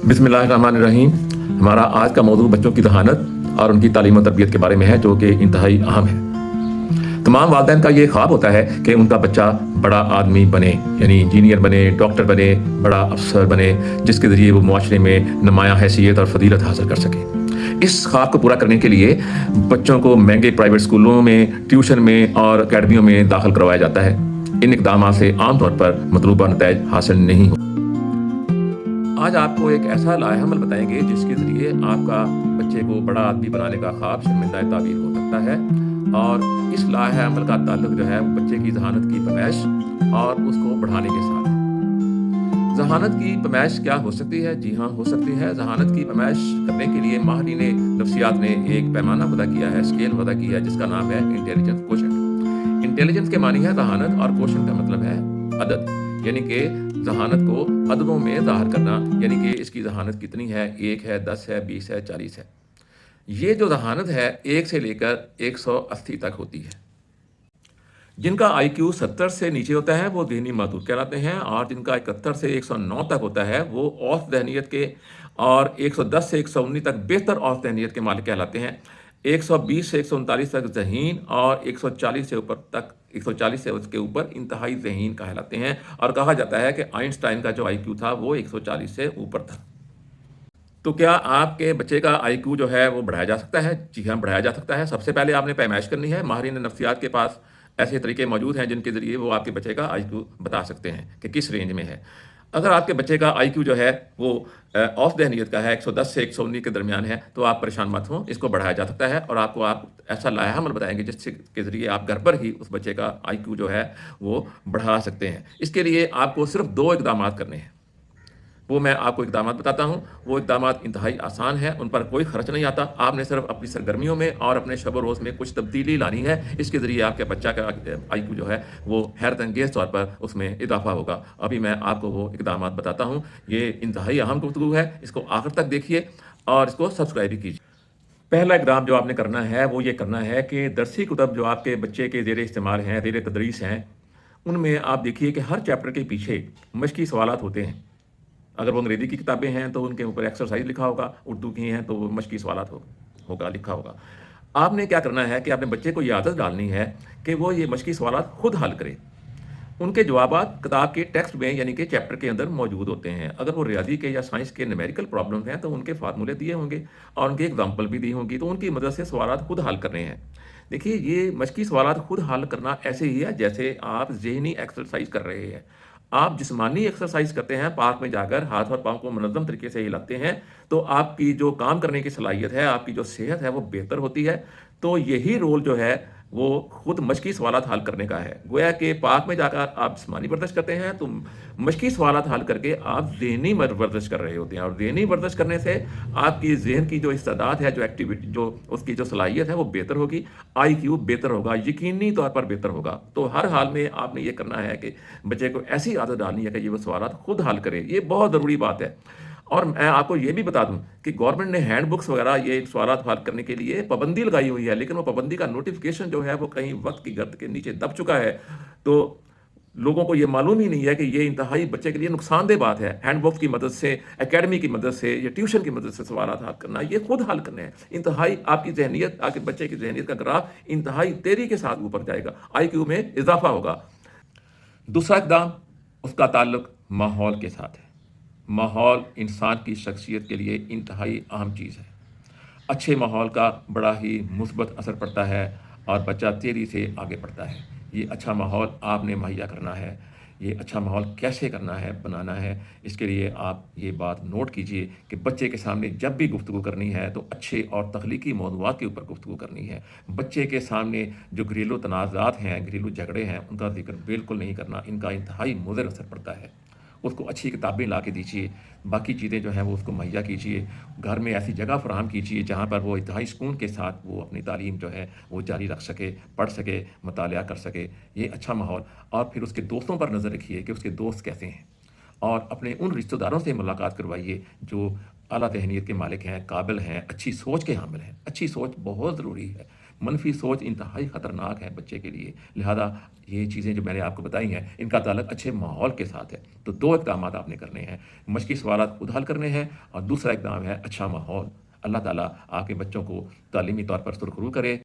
बिस्मिल्लाहिर्रहमानिर्रहीम। हमारा आज का मौजूद बच्चों की जहानत और उनकी तालीम और तरबियत के बारे में है, जो कि इंतहाई अहम है। तमाम वालिदैन का ये ख्वाब होता है कि उनका बच्चा बड़ा आदमी बने, यानी इंजीनियर बने, डॉक्टर बने, बड़ा अफसर बने, जिसके ज़रिए वो मुआशरे में नुमायाँ हैसियत और फजीलत हासिल कर सके। इस ख्वाब को पूरा करने के लिए बच्चों को महंगे प्राइवेट स्कूलों में, ट्यूशन में और अकेडमियों में दाखिल करवाया जाता है। इन इक़दाम से आमतौर पर मतलूबा नतीजे हासिल नहीं होते। आज आपको एक ऐसा लाहेअमल बताएंगे जिसके ज़रिए आपका बच्चे को बड़ा आदमी बनाने का ख्वाब शर्मिंदा ताबीर हो सकता है। और इस लाहेअमल का ताल्लुक जो है वो बच्चे की ज़हानत की पैमाइश और उसको बढ़ाने के साथ है। ज़हानत की पैमाइश क्या हो सकती है? जी हाँ, हो सकती है। ज़हानत की पैमाइश करने के लिए माहिरीन नफ्सियात ने एक पैमाना वज़ा किया है, स्केल वज़ा किया है, जिसका नाम है इंटेलिजेंस कोशेंट। इंटेलिजेंस के मानी है ज़हानत और कोशेंट का मतलब है अदद, यानी कि ज़हानत को अददों में ज़ाहिर करना, यानी कि इसकी ज़हानत कितनी है, 1 है, 10 है, 20 है, 40 है। ये जो ज़हानत है 1 से लेकर 180 तक होती है। जिनका IQ 70 से नीचे होता है वो ज़हनी महदूद कहलाते हैं, और जिनका 71 से 109 तक होता है वो औसत ज़हनियत के, और 110 से 119 तक बेहतर औसत ज़हनियत के मालिक कहलाते हैं। 120 से 139 तक ज़हीन, और 140 से ऊपर तक, 140 से उसके ऊपर इंतहाई ज़हीन कहलाते हैं। और कहा जाता है कि आइंस्टाइन का जो IQ था वो 140 से ऊपर था। तो क्या आपके बच्चे का IQ जो है वो बढ़ाया जा सकता है? जी हाँ, बढ़ाया जा सकता है। सबसे पहले आपने पैमाइश करनी है। माहिरीन नफ्सियात के पास ऐसे तरीके मौजूद हैं जिनके ज़रिए वो आपके बच्चे का IQ बता सकते हैं कि किस रेंज में है। अगर आपके बच्चे का IQ जो है वो औसत ज़हनियत का है, 110 से 119 के दरमियान है, तो आप परेशान मत हों, इसको बढ़ाया जा सकता है। और आप ऐसा लाहेअमल बताएंगे जिससे के ज़रिए आप घर पर ही उस बच्चे का IQ जो है वो बढ़ा सकते हैं। इसके लिए आपको सिर्फ 2 इक़दाम करने हैं। वो मैं आपको इक़दाम बताता हूँ। वो इक़दाम इंतहाई आसान है, उन पर कोई खर्च नहीं आता। आपने सिर्फ अपनी सरगर्मियों में और अपने शब रोज़ में कुछ तब्दीली लानी है। इसके ज़रिए आपके बच्चा का IQ जो है वो हैरत अंगेज़ तौर पर उसमें इजाफा होगा। अभी मैं आपको वो इक़दाम बताता हूँ। ये इंतहाई अहम गुफ्तगू है, इसको आखिर तक देखिए और इसको सब्सक्राइब भी कीजिए। पहला इक़दाम जो आपने करना है वो ये करना है कि दरसी कुतब जो आपके बच्चे के ज़ेर इस्तेमाल हैं, ज़ेर तदरीस हैं, उनमें आप देखिए कि हर चैप्टर के पीछे मश्की सवालात होते हैं। अगर वो अंग्रेज़ी की किताबें हैं तो उनके ऊपर एक्सरसाइज लिखा होगा, उर्दू की हैं तो वो मश्की सवालात होगा लिखा होगा। आपने क्या करना है कि अपने बच्चे को ये आदत डालनी है कि वो ये मश्की सवालात खुद हल करे। उनके जवाबात किताब के टेक्स्ट में, यानी कि चैप्टर के अंदर मौजूद होते हैं। अगर वो रियाजी के या साइंस के न्यूमेरिकल प्रॉब्लम्स हैं तो उनके फार्मूले दिए होंगे और उनकी एग्जाम्पल भी दी होंगी, तो उनकी मदद से सवालात खुद हल करने हैं। देखिए, ये मश्की सवालात खुद हल करना ऐसे ही है जैसे आप ज़हनी एक्सरसाइज कर रहे हैं। आप जिस्मानी एक्सरसाइज करते हैं, पार्क में जाकर हाथ और पाँव को मुनज़्ज़म तरीके से हिलाते हैं, तो आपकी जो काम करने की सलाहियत है, आपकी जो सेहत है वो बेहतर होती है। तो यही रोल जो है वो खुद मश्की सवालात हल करने का है। गोया कि पार्क में जाकर आप जिस्मानी वर्जिश करते हैं तो मश्की सवालात हल करके आप ज़हनी वर्जिश कर रहे होते हैं, और ज़हनी वर्जिश करने से आपकी ज़हन की जो इस्तेदाद है, जो एक्टिविटी, जो उसकी जो सलाहियत है वो बेहतर होगी, IQ बेहतर होगा, यकीनी तौर पर बेहतर होगा। तो हर हाल में आपने ये करना है कि बच्चे को ऐसी आदत डालनी है कि ये वो सवालात खुद हल करे। ये बहुत ज़रूरी बात है। और मैं आपको ये भी बता दूं कि गवर्नमेंट ने हैंड बुक्स वगैरह ये सवालात हल करने के लिए पाबंदी लगाई हुई है, लेकिन वो पाबंदी का नोटिफिकेशन जो है वो कहीं वक्त की गर्द के नीचे दब चुका है। तो लोगों को ये मालूम ही नहीं है कि ये इंतहाई बच्चे के लिए नुकसानदेह बात है। हैंड बुक्स की मदद से, एकेडमी की मदद से या ट्यूशन की मदद से सवालात हल करना, ये खुद हल करने हैं। इंतहाई आपकी जहनीत, आपके बच्चे की जहनीत का ग्राफ इंतहाई तेज़ी के साथ ऊपर जाएगा, IQ में इजाफा होगा। दूसरा इक़दाम, उसका ताल्लुक माहौल के साथ है। माहौल इंसान की शख्सियत के लिए इंतहाई अहम चीज़ है। अच्छे माहौल का बड़ा ही मुस्बत असर पड़ता है और बच्चा तेज़ी से आगे बढ़ता है। ये अच्छा माहौल आपने मुहैया करना है। ये अच्छा माहौल कैसे करना है, बनाना है, इसके लिए आप ये बात नोट कीजिए कि बच्चे के सामने जब भी गुफ्तगू करनी है तो अच्छे और तख्लीकी मौज़ूआत के ऊपर गुफ्तगू करनी है। बच्चे के सामने जो घरेलू तनाज़ात हैं, घरेलू झगड़े हैं, उनका जिक्र बिल्कुल नहीं करना। इनका इंतहाई मुज़र असर पड़ता है। उसको अच्छी किताबें ला के दीजिए, बाकी चीज़ें जो हैं वो उसको मुहैया कीजिए। घर में ऐसी जगह फराहम कीजिए जहाँ पर वो इंतहाई सुकून के साथ वो अपनी तालीम जो है वो जारी रख सके, पढ़ सके, मतालिया कर सके। ये अच्छा माहौल। और फिर उसके दोस्तों पर नज़र रखिए कि उसके दोस्त कैसे हैं, और अपने उन रिश्तेदारों से मुलाकात करवाइए जो اعلیٰ ذہنیت کے مالک ہیں، قابل ہیں، اچھی سوچ کے حامل ہیں۔ اچھی سوچ بہت ضروری ہے، منفی سوچ انتہائی خطرناک ہے بچے کے لیے، لہذا یہ چیزیں جو میں نے آپ کو بتائی ہیں ان کا تعلق اچھے ماحول کے ساتھ ہے۔ تو دو اقدامات آپ نے کرنے ہیں، مشقی سوالات خود حل کرنے ہیں، اور دوسرا اقدام ہے اچھا ماحول۔ اللہ تعالیٰ آپ کے بچوں کو تعلیمی طور پر سرخرو کرے۔